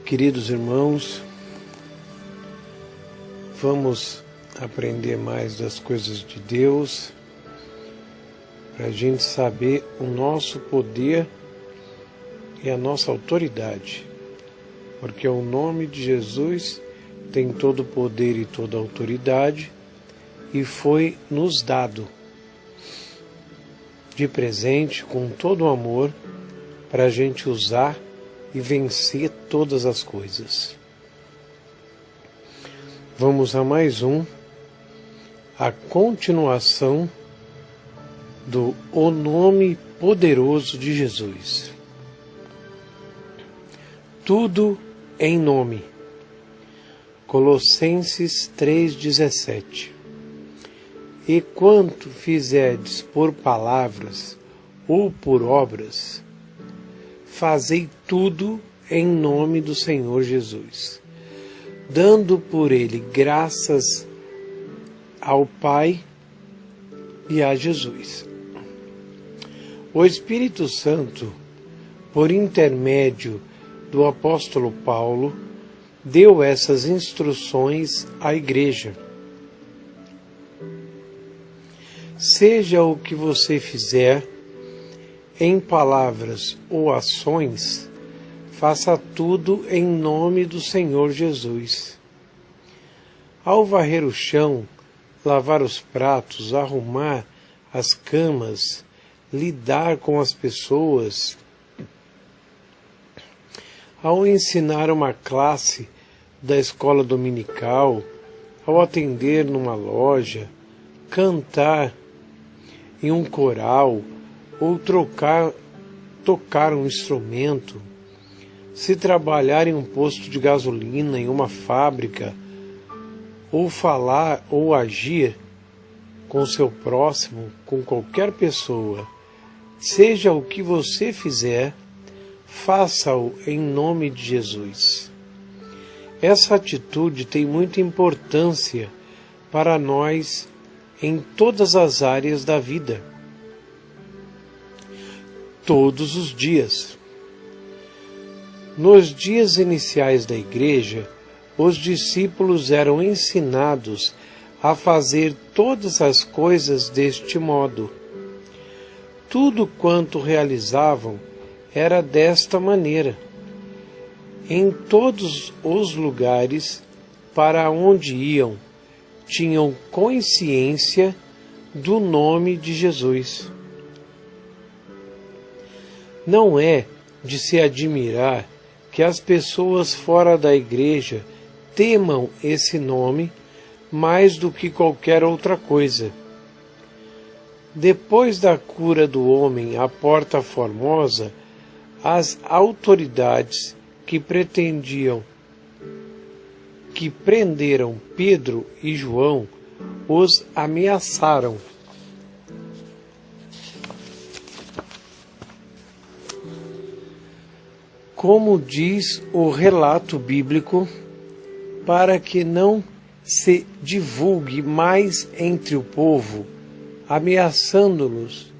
Queridos irmãos, vamos aprender mais das coisas de Deus, para a gente saber o nosso poder e a nossa autoridade, porque o nome de Jesus tem todo o poder e toda a autoridade e foi nos dado de presente com todo o amor para a gente usar e vencer todas as coisas. Vamos a mais a continuação do O Nome Poderoso de Jesus. Tudo em nome. Colossenses 3,17. E quanto fizerdes por palavras ou por obras, fazei tudo em nome do Senhor Jesus, dando por ele graças ao Pai e a Jesus. O Espírito Santo, por intermédio do apóstolo Paulo, deu essas instruções à igreja. Seja o que você fizer, em palavras ou ações, faça tudo em nome do Senhor Jesus. Ao varrer o chão, lavar os pratos, arrumar as camas, lidar com as pessoas, ao ensinar uma classe da escola dominical, ao atender numa loja, cantar em um coral, ou tocar um instrumento, se trabalhar em um posto de gasolina, em uma fábrica, ou falar ou agir com o seu próximo, com qualquer pessoa, seja o que você fizer, faça-o em nome de Jesus. Essa atitude tem muita importância para nós em todas as áreas da vida, todos os dias. Nos dias iniciais da igreja, os discípulos eram ensinados a fazer todas as coisas deste modo. Tudo quanto realizavam era desta maneira. Em todos os lugares para onde iam, tinham consciência do nome de Jesus. Não é de se admirar que as pessoas fora da igreja temam esse nome mais do que qualquer outra coisa. Depois da cura do homem à Porta Formosa, as autoridades que prenderam Pedro e João os ameaçaram. Como diz o relato bíblico, para que não se divulgue mais entre o povo, ameaçando-los,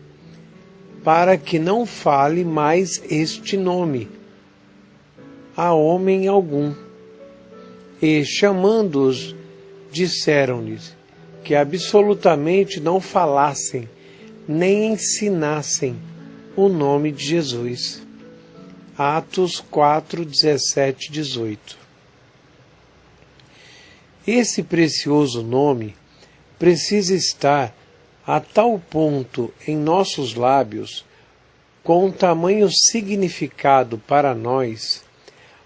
para que não fale mais este nome a homem algum. E, chamando-os, disseram-lhes que absolutamente não falassem, nem ensinassem o nome de Jesus. Atos 4, 17, 18. Esse precioso nome precisa estar a tal ponto em nossos lábios, com tamanho significado para nós,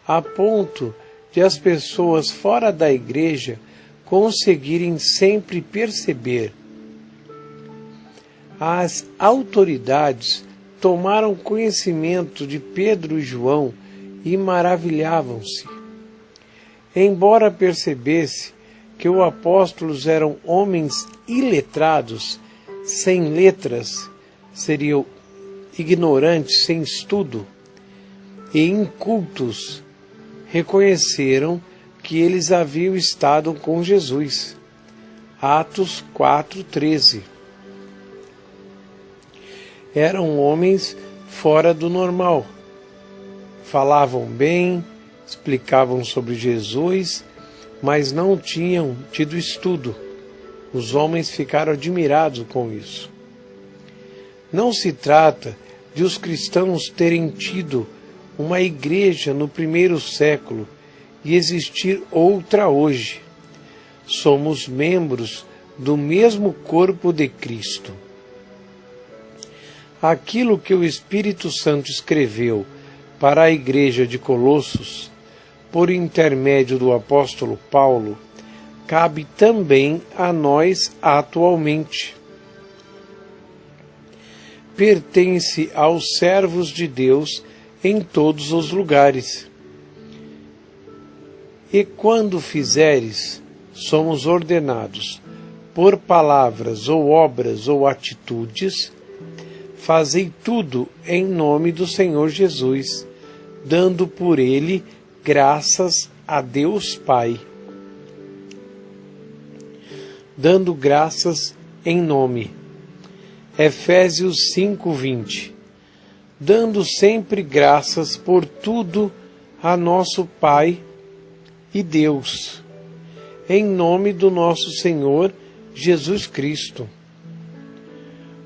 a ponto de as pessoas fora da igreja conseguirem sempre perceber. As autoridades tomaram conhecimento de Pedro e João e maravilhavam-se. Embora percebesse que os apóstolos eram homens iletrados, sem letras, seriam ignorantes, sem estudo, e incultos, reconheceram que eles haviam estado com Jesus. Atos 4:13. Eram homens fora do normal. Falavam bem, explicavam sobre Jesus, mas não tinham tido estudo. Os homens ficaram admirados com isso. Não se trata de os cristãos terem tido uma igreja no primeiro século e existir outra hoje. Somos membros do mesmo corpo de Cristo. Aquilo que o Espírito Santo escreveu para a igreja de Colossos, por intermédio do apóstolo Paulo, cabe também a nós atualmente. Pertence aos servos de Deus em todos os lugares. E quando fizeres, somos ordenados, por palavras ou obras ou atitudes, fazei tudo em nome do Senhor Jesus, dando por ele graças a Deus Pai. Dando graças em nome. Efésios 5:20. Dando sempre graças por tudo a nosso Pai e Deus, em nome do nosso Senhor Jesus Cristo.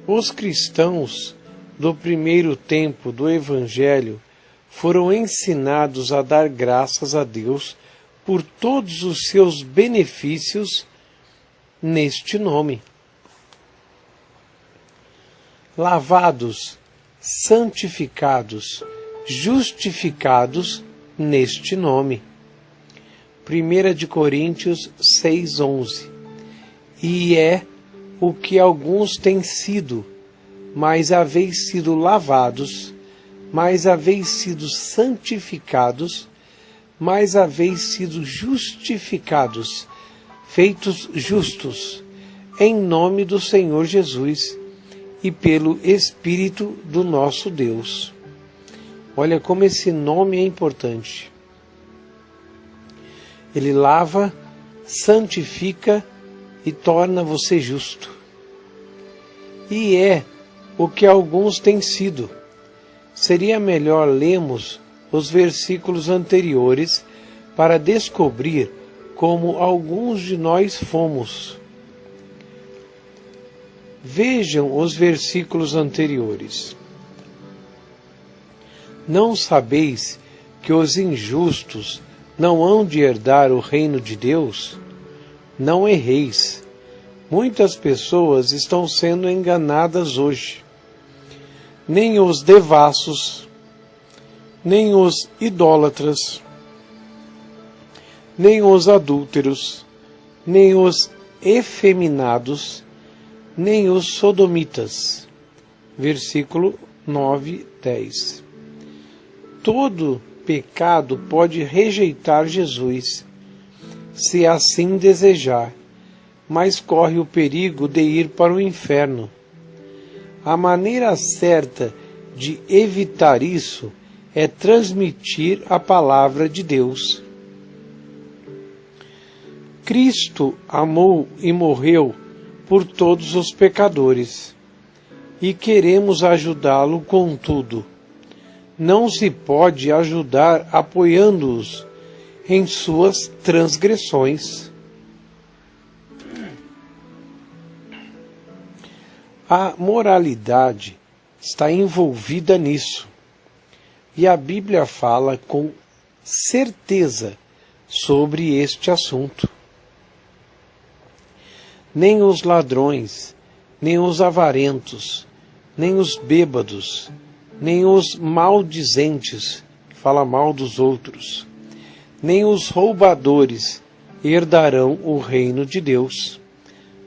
Os cristãos do primeiro tempo do Evangelho foram ensinados a dar graças a Deus por todos os seus benefícios neste nome. Lavados, santificados, justificados neste nome. 1 Coríntios 6:11. E é o que alguns têm sido, mas haveis sido lavados, mas haveis sido santificados, mas haveis sido justificados, feitos justos, em nome do Senhor Jesus e pelo Espírito do nosso Deus. Olha como esse nome é importante. Ele lava, santifica e torna você justo. E é o que alguns têm sido. Seria melhor lermos os versículos anteriores para descobrir como alguns de nós fomos. Vejam os versículos anteriores. Não sabeis que os injustos não hão de herdar o reino de Deus? Não erreis. Muitas pessoas estão sendo enganadas hoje. Nem os devassos, nem os idólatras, nem os adúlteros, nem os efeminados, nem os sodomitas. Versículo 9, 10. Todo pecado pode rejeitar Jesus, se assim desejar, mas corre o perigo de ir para o inferno. A maneira certa de evitar isso é transmitir a palavra de Deus. Cristo amou e morreu por todos os pecadores, e queremos ajudá-lo com tudo. Não se pode ajudar apoiando-os em suas transgressões. A moralidade está envolvida nisso, e a Bíblia fala com certeza sobre este assunto. Nem os ladrões, nem os avarentos, nem os bêbados, nem os maldizentes, que falam mal dos outros, nem os roubadores herdarão o reino de Deus.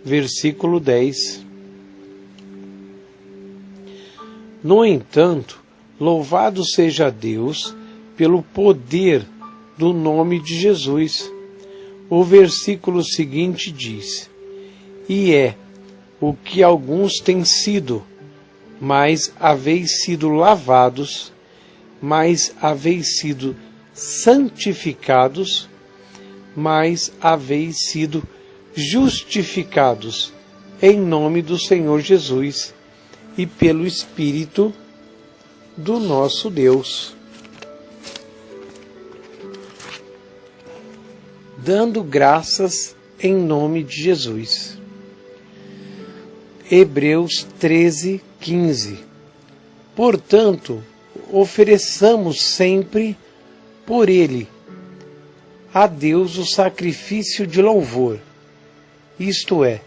Versículo 10. No entanto, louvado seja Deus pelo poder do nome de Jesus. O versículo seguinte diz: e é o que alguns têm sido, mas haveis sido lavados, mas haveis sido santificados, mas haveis sido justificados em nome do Senhor Jesus e pelo Espírito do nosso Deus. dando graças em nome de Jesus. Hebreus 13:15. Portanto, ofereçamos sempre por ele a Deus o sacrifício de louvor, isto é,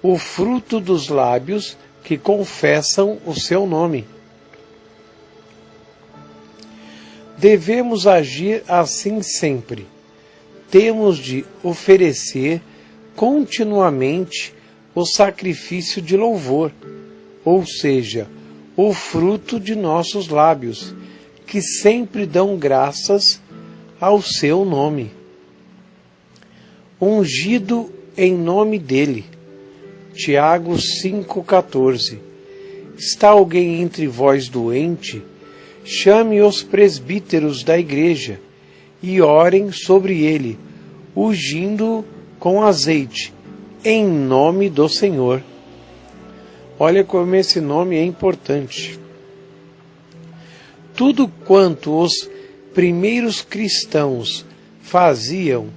o fruto dos lábios que confessam o seu nome. Devemos agir assim sempre. Temos de oferecer continuamente o sacrifício de louvor, ou seja, o fruto de nossos lábios, que sempre dão graças ao seu nome. Ungido em nome dele. Tiago 5,14. Está alguém entre vós doente? Chame os presbíteros da igreja e orem sobre ele, ungindo-o com azeite, em nome do Senhor. Olha como esse nome é importante. Tudo quanto os primeiros cristãos faziam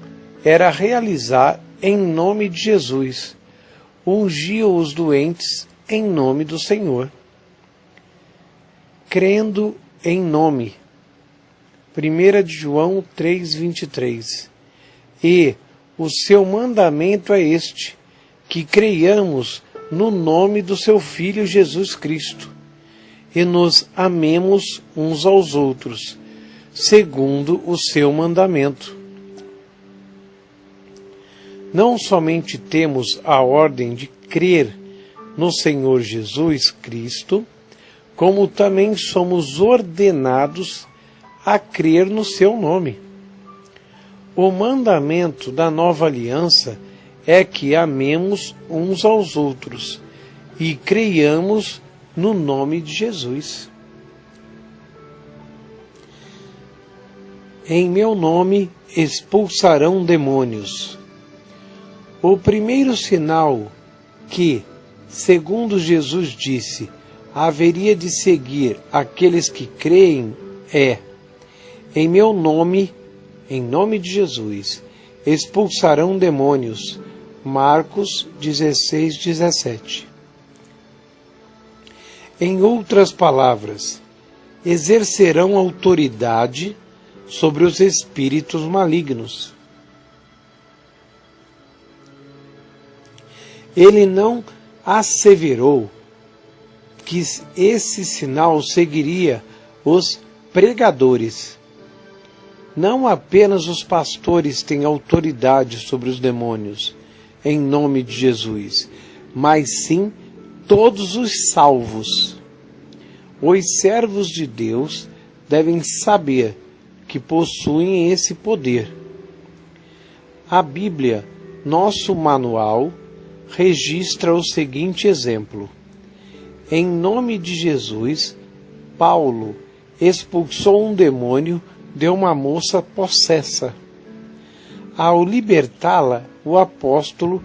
era realizar em nome de Jesus. Ungiam os doentes em nome do Senhor. Crendo em nome. 1 de João 3:23. E o seu mandamento é este, que creiamos no nome do seu Filho Jesus Cristo, e nos amemos uns aos outros, segundo o seu mandamento. Não somente temos a ordem de crer no Senhor Jesus Cristo, como também somos ordenados a crer no seu nome. O mandamento da nova aliança é que amemos uns aos outros e creiamos no nome de Jesus. Em meu nome expulsarão demônios. O primeiro sinal que, segundo Jesus disse, haveria de seguir aqueles que creem é: em meu nome, em nome de Jesus, expulsarão demônios. Marcos 16:17. Em outras palavras, exercerão autoridade sobre os espíritos malignos. Ele não asseverou que esse sinal seguiria os pregadores. Não apenas os pastores têm autoridade sobre os demônios, em nome de Jesus, mas sim todos os salvos. Os servos de Deus devem saber que possuem esse poder. A Bíblia, nosso manual, registra o seguinte exemplo. Em nome de Jesus, Paulo expulsou um demônio de uma moça possessa. Ao libertá-la, o apóstolo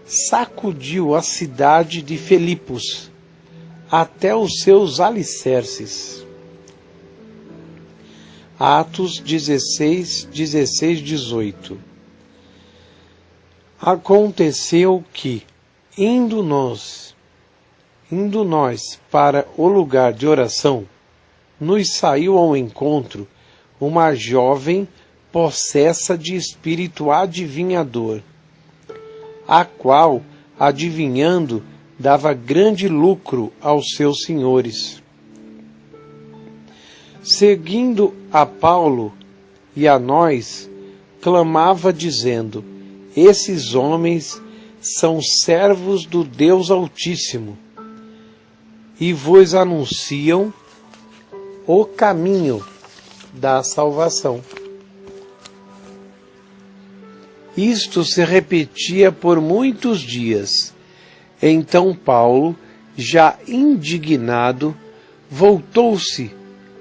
sacudiu a cidade de Filipos até os seus alicerces. Atos 16:18. Aconteceu que, indo nós para o lugar de oração, nos saiu ao encontro uma jovem possessa de espírito adivinhador, a qual, adivinhando, dava grande lucro aos seus senhores. Seguindo a Paulo e a nós, clamava dizendo: esses homens são servos do Deus Altíssimo e vos anunciam o caminho da salvação. Isto se repetia por muitos dias. Então Paulo, já indignado, voltou-se,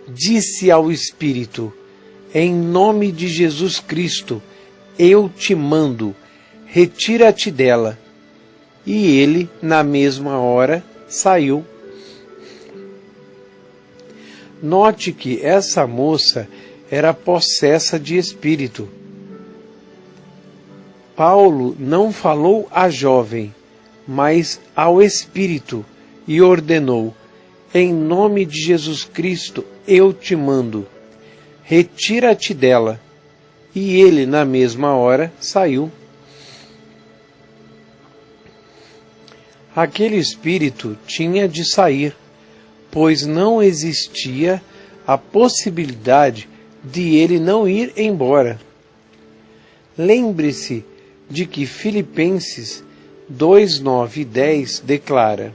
disse ao Espírito: em nome de Jesus Cristo, eu te mando, retira-te dela. E ele, na mesma hora, saiu. Note que essa moça era possessa de espírito. Paulo não falou à jovem, mas ao espírito, e ordenou: em nome de Jesus Cristo eu te mando, retira-te dela. E ele, na mesma hora, saiu. Aquele espírito tinha de sair, pois não existia a possibilidade de ele não ir embora. Lembre-se de que Filipenses 2, 9 e 10 declara: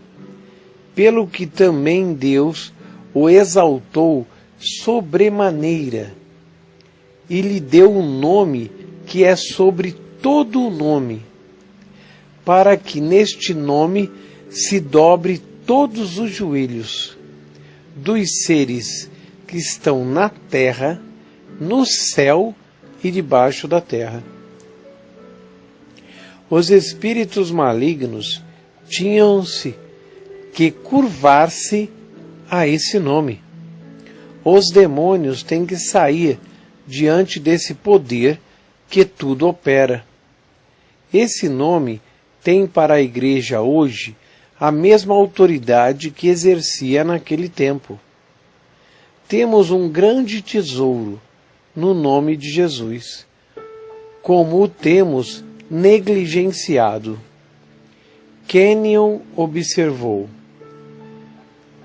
pelo que também Deus o exaltou sobremaneira, e lhe deu um nome que é sobre todo o nome, para que neste nome se dobre todos os joelhos, dos seres que estão na terra, no céu e debaixo da terra. Os espíritos malignos tinham-se que curvar-se a esse nome. Os demônios têm que sair diante desse poder que tudo opera. Esse nome tem para a Igreja hoje a mesma autoridade que exercia naquele tempo. Temos um grande tesouro no nome de Jesus, como o temos negligenciado. Kenyon observou: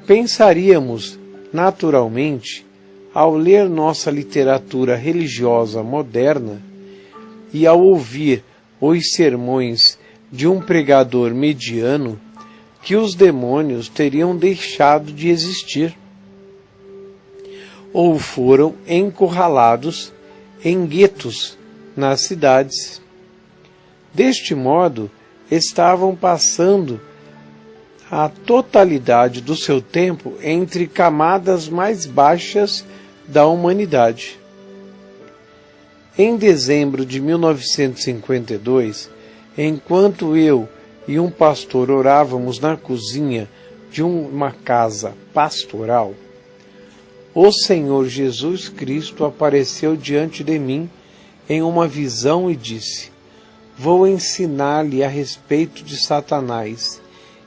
pensaríamos, naturalmente, ao ler nossa literatura religiosa moderna e ao ouvir os sermões de um pregador mediano, que os demônios teriam deixado de existir, ou foram encurralados em guetos nas cidades. Deste modo, estavam passando a totalidade do seu tempo entre camadas mais baixas da humanidade. Em dezembro de 1952, enquanto eu e um pastor orávamos na cozinha de uma casa pastoral, o Senhor Jesus Cristo apareceu diante de mim em uma visão e disse: vou ensinar-lhe a respeito de Satanás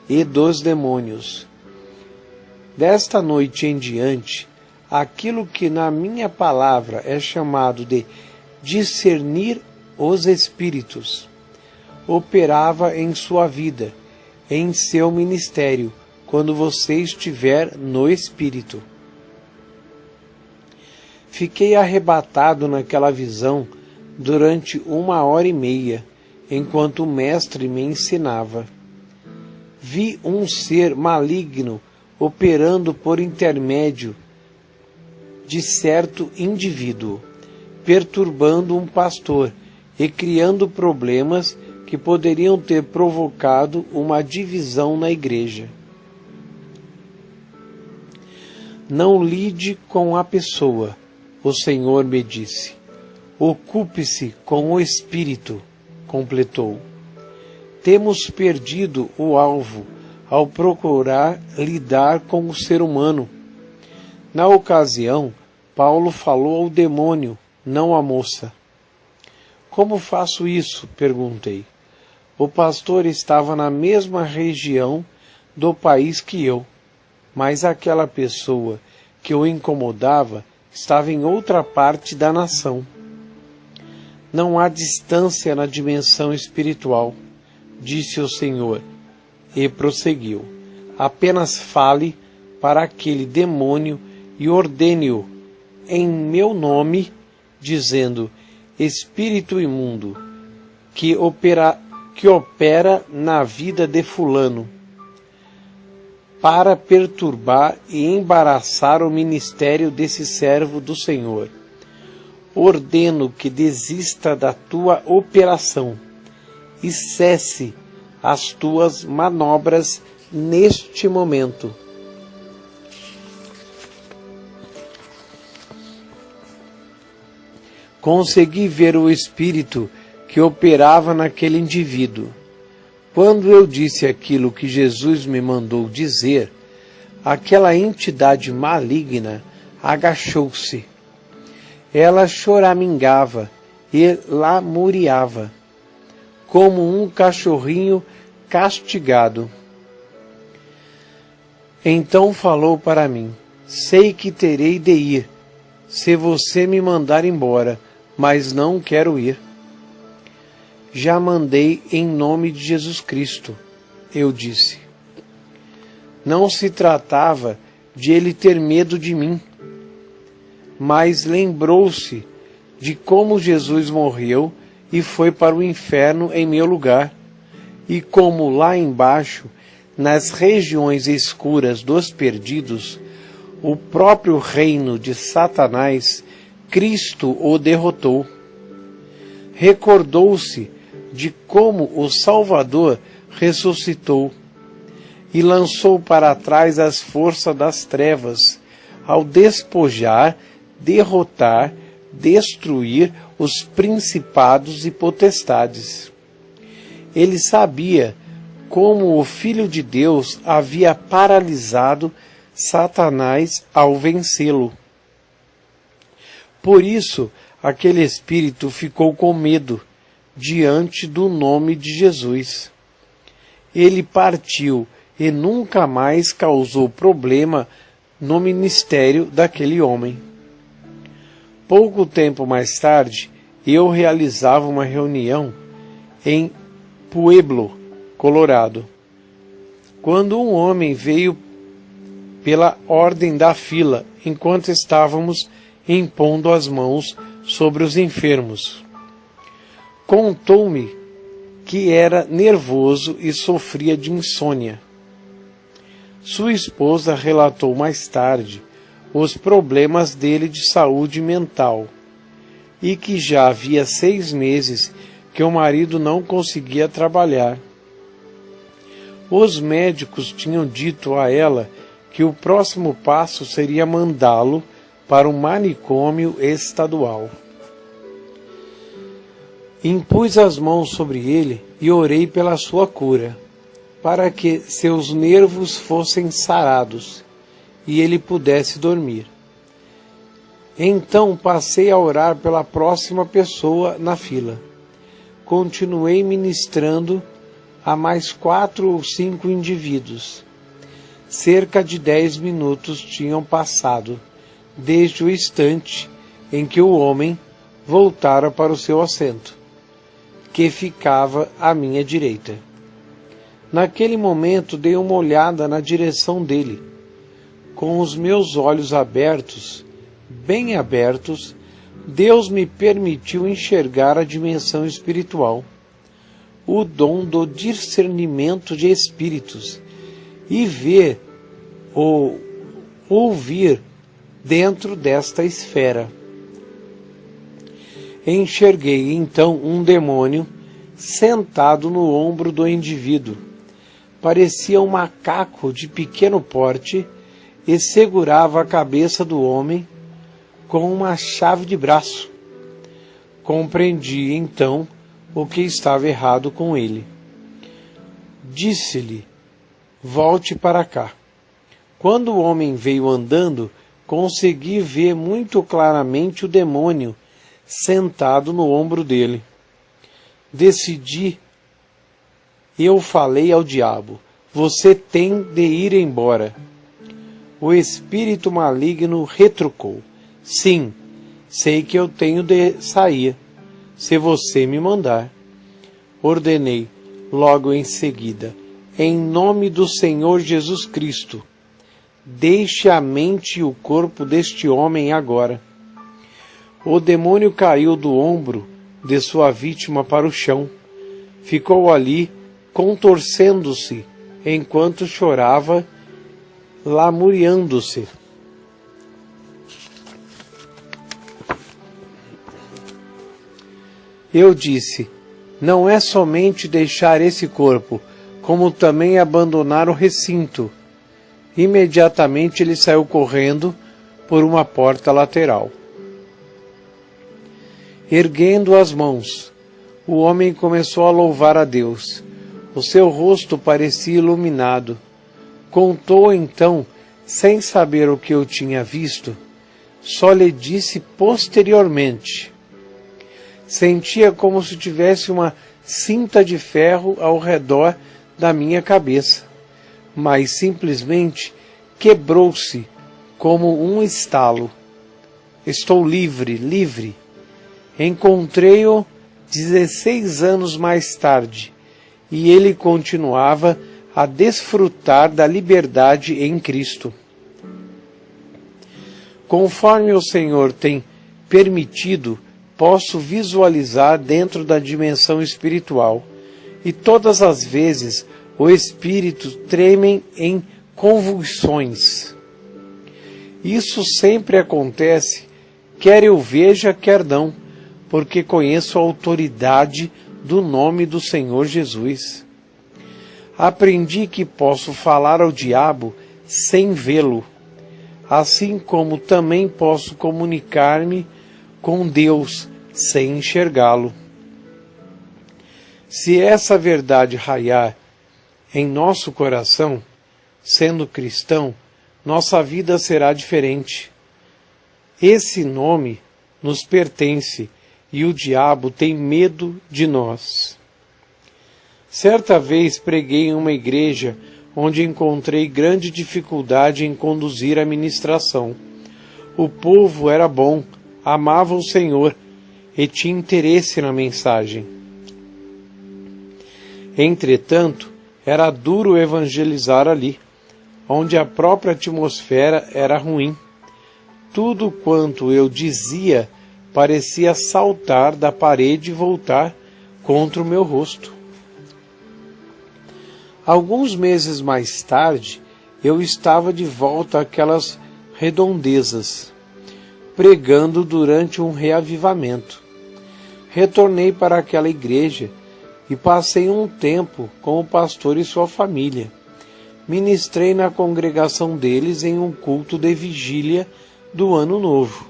e dos demônios. Desta noite em diante, aquilo que na minha palavra é chamado de discernir os espíritos, operava em sua vida, em seu ministério, quando você estiver no Espírito. Fiquei arrebatado naquela visão durante 1h30, enquanto o mestre me ensinava. Vi um ser maligno operando por intermédio de certo indivíduo, perturbando um pastor e criando problemas que poderiam ter provocado uma divisão na igreja. Não lide com a pessoa, o Senhor me disse. Ocupe-se com o espírito, completou. Temos perdido o alvo ao procurar lidar com o ser humano. Na ocasião, Paulo falou ao demônio, não à moça. Como faço isso? Perguntei. O pastor estava na mesma região do país que eu, mas aquela pessoa que o incomodava estava em outra parte da nação. Não há distância na dimensão espiritual, disse o Senhor, e prosseguiu. Apenas fale para aquele demônio e ordene-o em meu nome, dizendo: Espírito imundo, que opera na vida de fulano, para perturbar e embaraçar o ministério desse servo do Senhor. Ordeno que desista da tua operação e cesse as tuas manobras neste momento. Consegui ver o espírito que operava naquele indivíduo. Quando eu disse aquilo que Jesus me mandou dizer, aquela entidade maligna agachou-se. Ela choramingava e lamuriava. como um cachorrinho castigado. Então falou para mim: sei que terei de ir, se você me mandar embora, mas não quero ir. Já mandei em nome de Jesus Cristo, eu disse. Não se tratava de ele ter medo de mim, mas lembrou-se de como Jesus morreu e foi para o inferno em meu lugar, e como lá embaixo, nas regiões escuras dos perdidos, o próprio reino de Satanás, Cristo o derrotou. Recordou-se de como o Salvador ressuscitou e lançou para trás as forças das trevas, ao despojar, derrotar, destruir os principados e potestades. Ele sabia como o Filho de Deus havia paralisado Satanás ao vencê-lo. Por isso, aquele espírito ficou com medo diante do nome de Jesus. Ele partiu e nunca mais causou problema no ministério daquele homem. Pouco tempo mais tarde, eu realizava uma reunião em Pueblo, Colorado, quando um homem veio pela ordem da fila, enquanto estávamos impondo as mãos sobre os enfermos. Contou-me que era nervoso e sofria de insônia. Sua esposa relatou mais tarde os problemas dele de saúde mental e que já havia 6 meses que o marido não conseguia trabalhar. Os médicos tinham dito a ela que o próximo passo seria mandá-lo para um manicômio estadual. Impus as mãos sobre ele e orei pela sua cura, para que seus nervos fossem sarados e ele pudesse dormir. Então passei a orar pela próxima pessoa na fila. Continuei ministrando a mais 4 ou 5 indivíduos. Cerca de 10 minutos tinham passado, desde o instante em que o homem voltara para o seu assento, que ficava à minha direita. Naquele momento dei uma olhada na direção dele. Com os meus olhos abertos, bem abertos, Deus me permitiu enxergar a dimensão espiritual, o dom do discernimento de espíritos, e ver ou ouvir dentro desta esfera. Enxerguei então um demônio sentado no ombro do indivíduo. Parecia um macaco de pequeno porte e segurava a cabeça do homem com uma chave de braço. Compreendi então o que estava errado com ele. Disse-lhe: volte para cá. Quando o homem veio andando, consegui ver muito claramente o demônio sentado no ombro dele. Decidi, eu falei ao diabo: você tem de ir embora. O espírito maligno retrucou: sim, sei que eu tenho de sair, se você me mandar. Ordenei logo em seguida: em nome do Senhor Jesus Cristo, deixe a mente e o corpo deste homem agora. O demônio caiu do ombro de sua vítima para o chão. Ficou ali, contorcendo-se, enquanto chorava, lamuriando-se. Eu disse: não é somente deixar esse corpo, como também abandonar o recinto. Imediatamente ele saiu correndo por uma porta lateral. Erguendo as mãos, o homem começou a louvar a Deus. O seu rosto parecia iluminado. Contou então, sem saber o que eu tinha visto, só lhe disse posteriormente. Sentia como se tivesse uma cinta de ferro ao redor da minha cabeça, mas simplesmente quebrou-se como um estalo. Estou livre, livre. Encontrei-o 16 anos mais tarde, e ele continuava a desfrutar da liberdade em Cristo. Conforme o Senhor tem permitido, posso visualizar dentro da dimensão espiritual, e todas as vezes o espírito treme em convulsões. Isso sempre acontece, quer eu veja, quer não, porque conheço a autoridade do nome do Senhor Jesus. Aprendi que posso falar ao diabo sem vê-lo, assim como também posso comunicar-me com Deus sem enxergá-lo. Se essa verdade raiar em nosso coração, sendo cristão, nossa vida será diferente. Esse nome nos pertence e o diabo tem medo de nós. Certa vez preguei em uma igreja onde encontrei grande dificuldade em conduzir a ministração. O povo era bom, amava o Senhor e tinha interesse na mensagem. Entretanto, era duro evangelizar ali, onde a própria atmosfera era ruim. Tudo quanto eu dizia parecia saltar da parede e voltar contra o meu rosto. Alguns meses mais tarde, eu estava de volta àquelas redondezas, pregando durante um reavivamento. Retornei para aquela igreja e passei um tempo com o pastor e sua família. Ministrei na congregação deles em um culto de vigília do Ano Novo.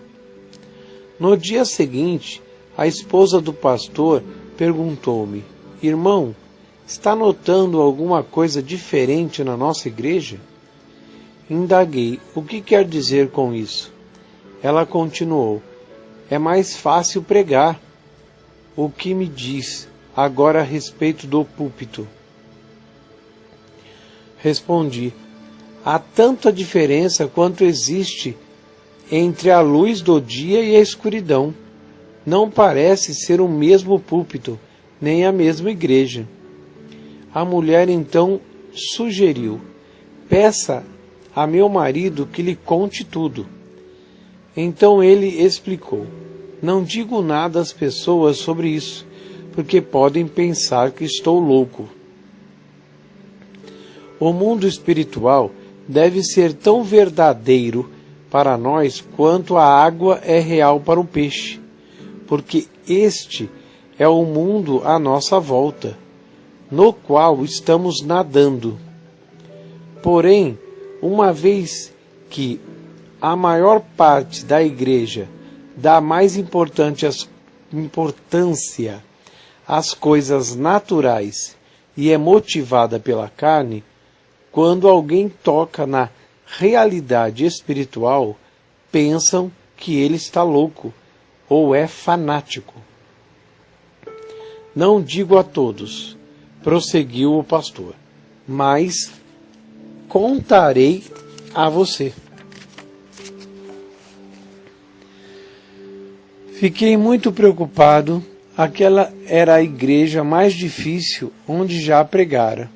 No dia seguinte, a esposa do pastor perguntou-me: irmão, está notando alguma coisa diferente na nossa igreja? Indaguei: o que quer dizer com isso? Ela continuou: é mais fácil pregar. O que me diz agora a respeito do púlpito? Respondi: há tanta diferença quanto existe entre a luz do dia e a escuridão. Não parece ser o mesmo púlpito, nem a mesma igreja. A mulher então sugeriu: peça a meu marido que lhe conte tudo. Então ele explicou: não digo nada às pessoas sobre isso, porque podem pensar que estou louco. O mundo espiritual deve ser tão verdadeiro para nós quanto a água é real para o peixe, porque este é o mundo à nossa volta, no qual estamos nadando. Porém, uma vez que a maior parte da igreja dá mais importância às coisas naturais e é motivada pela carne, quando alguém toca na realidade espiritual, pensam que ele está louco ou é fanático. Não digo a todos, prosseguiu o pastor, mas contarei a você. Fiquei muito preocupado. Aquela era a igreja mais difícil onde já pregara.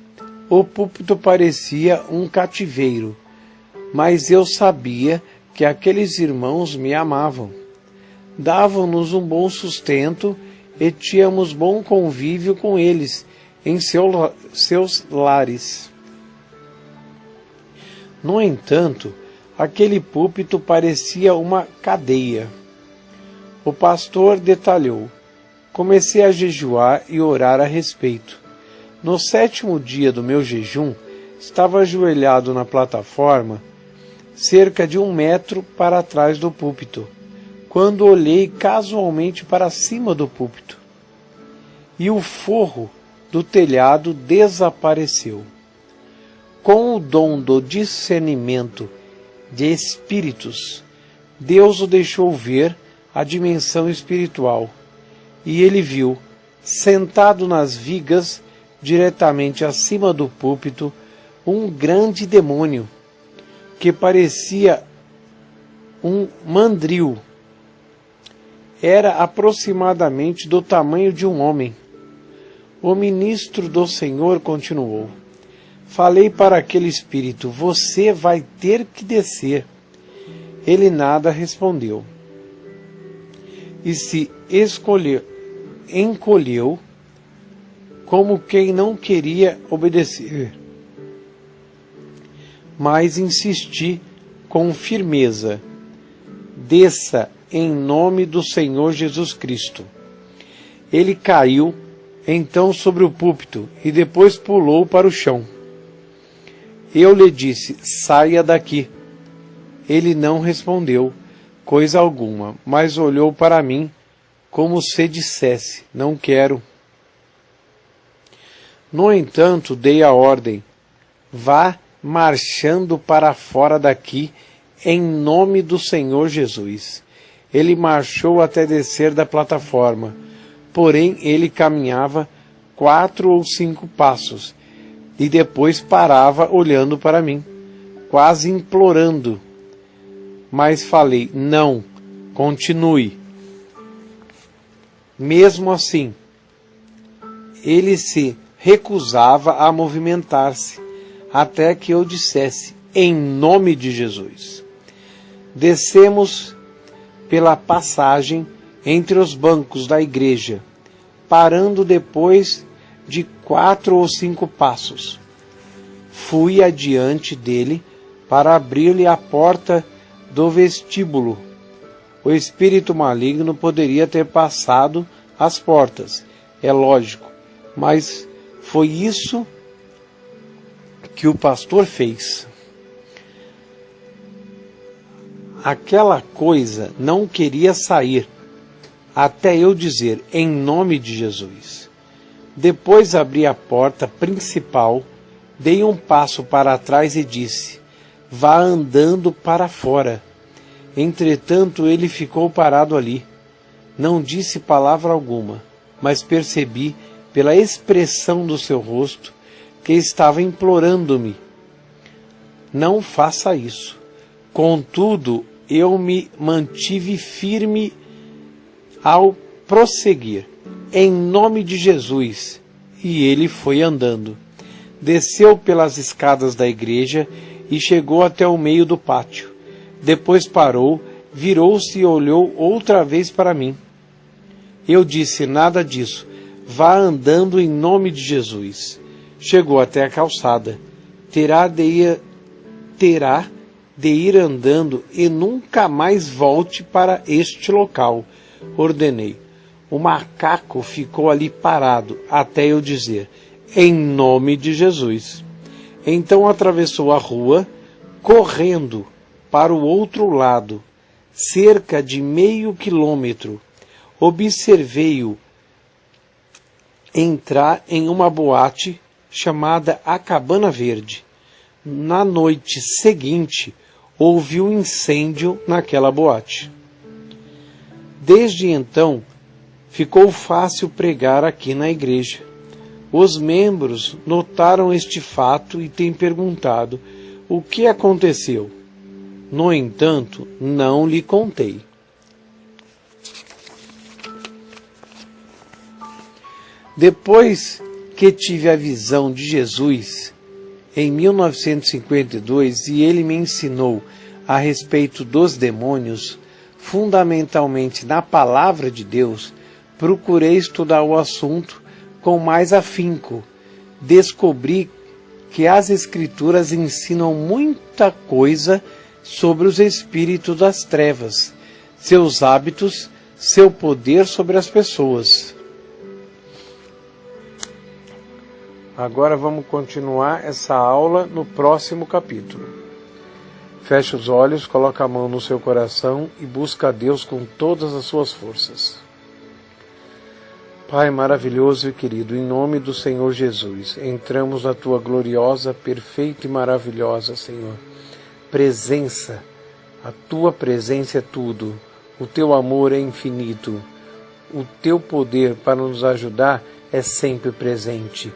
O púlpito parecia um cativeiro, mas eu sabia que aqueles irmãos me amavam. Davam-nos um bom sustento e tínhamos bom convívio com eles em seus lares. No entanto, aquele púlpito parecia uma cadeia. O pastor detalhou: comecei a jejuar e orar a respeito. No 7º dia do meu jejum, estava ajoelhado na plataforma, cerca de 1 metro para trás do púlpito, quando olhei casualmente para cima do púlpito. E o forro do telhado desapareceu. Com o dom do discernimento de espíritos, Deus o deixou ver a dimensão espiritual, e ele viu sentado nas vigas, diretamente acima do púlpito, um grande demônio, que parecia um mandril. Era aproximadamente do tamanho de um homem. O ministro do Senhor continuou: falei para aquele espírito: você vai ter que descer. Ele nada respondeu. E se encolheu, como quem não queria obedecer. Mas insisti com firmeza: desça em nome do Senhor Jesus Cristo. Ele caiu então sobre o púlpito e depois pulou para o chão. Eu lhe disse: saia daqui. Ele não respondeu coisa alguma, mas olhou para mim como se dissesse: não quero. No entanto, dei a ordem: vá marchando para fora daqui, em nome do Senhor Jesus. Ele marchou até descer da plataforma, porém ele caminhava 4 ou 5 passos, e depois parava olhando para mim, quase implorando. Mas falei: não, continue. Mesmo assim, ele se recusava a movimentar-se, até que eu dissesse: em nome de Jesus. Descemos pela passagem entre os bancos da igreja, parando depois de 4 ou 5 passos. Fui adiante dele para abrir-lhe a porta do vestíbulo. O espírito maligno poderia ter passado as portas, é lógico, mas foi isso que o pastor fez. Aquela coisa não queria sair, até eu dizer: em nome de Jesus. Depois abri a porta principal, dei um passo para trás e disse: vá andando para fora. Entretanto, ele ficou parado ali. Não disse palavra alguma, mas percebi pela expressão do seu rosto que estava implorando-me: não faça isso. Contudo, eu me mantive firme ao prosseguir: em nome de Jesus. E ele foi andando. Desceu pelas escadas da igreja e chegou até o meio do pátio. Depois parou, virou-se e olhou outra vez para mim. Eu disse: nada disso. Vá andando em nome de Jesus. Chegou até a calçada. Terá de ir andando e nunca mais volte para este local, ordenei. O macaco ficou ali parado até eu dizer: em nome de Jesus. Então atravessou a rua, correndo para o outro lado, cerca de meio quilômetro. Observei-o entrar em uma boate chamada A Cabana Verde. Na noite seguinte, houve um incêndio naquela boate. Desde então, ficou fácil pregar aqui na igreja. Os membros notaram este fato e têm perguntado: o que aconteceu? No entanto, não lhe contei. Depois que tive a visão de Jesus, em 1952, e ele me ensinou a respeito dos demônios, fundamentalmente na Palavra de Deus, procurei estudar o assunto com mais afinco. Descobri que as Escrituras ensinam muita coisa sobre os espíritos das trevas, seus hábitos, seu poder sobre as pessoas. Agora vamos continuar essa aula no próximo capítulo. Feche os olhos, coloca a mão no seu coração e busca a Deus com todas as suas forças. Pai maravilhoso e querido, em nome do Senhor Jesus, entramos na Tua gloriosa, perfeita e maravilhosa, Senhor, presença. A Tua presença é tudo, o Teu amor é infinito, o teu poder para nos ajudar é sempre presente.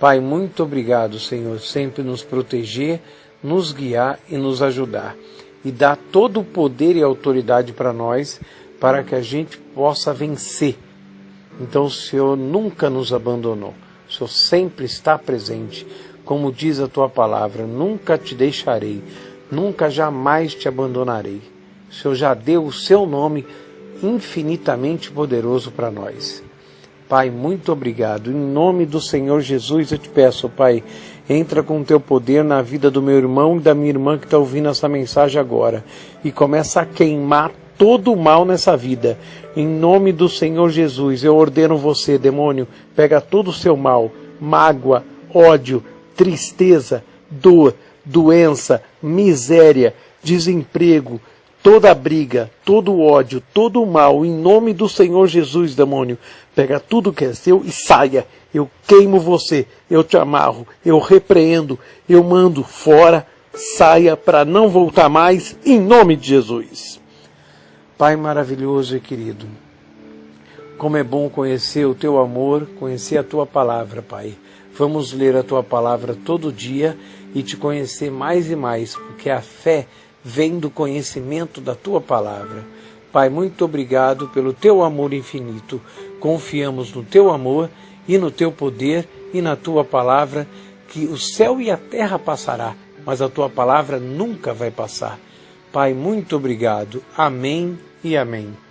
Pai, muito obrigado, Senhor, sempre nos proteger, nos guiar e nos ajudar. E dar todo o poder e autoridade para nós, para que a gente possa vencer. Então o Senhor nunca nos abandonou. O Senhor sempre está presente. Como diz a tua palavra, nunca te deixarei, nunca jamais te abandonarei. O Senhor já deu o seu nome infinitamente poderoso para nós. Pai, muito obrigado. Em nome do Senhor Jesus eu te peço, Pai, entra com o teu poder na vida do meu irmão e da minha irmã que está ouvindo essa mensagem agora. E começa a queimar todo o mal nessa vida. Em nome do Senhor Jesus, eu ordeno você, demônio, pega todo o seu mal, mágoa, ódio, tristeza, dor, doença, miséria, desemprego, toda a briga, todo o ódio, todo o mal, em nome do Senhor Jesus, demônio, pega tudo que é seu e saia. Eu queimo você, eu te amarro, eu repreendo, eu mando fora, saia para não voltar mais, em nome de Jesus. Pai maravilhoso e querido, como é bom conhecer o teu amor, conhecer a tua palavra, Pai. Vamos ler a tua palavra todo dia e te conhecer mais e mais, porque a fé vem do conhecimento da tua palavra. Pai, muito obrigado pelo teu amor infinito. Confiamos no teu amor e no teu poder e na tua palavra, que o céu e a terra passará, mas a tua palavra nunca vai passar. Pai, muito obrigado. Amém e amém.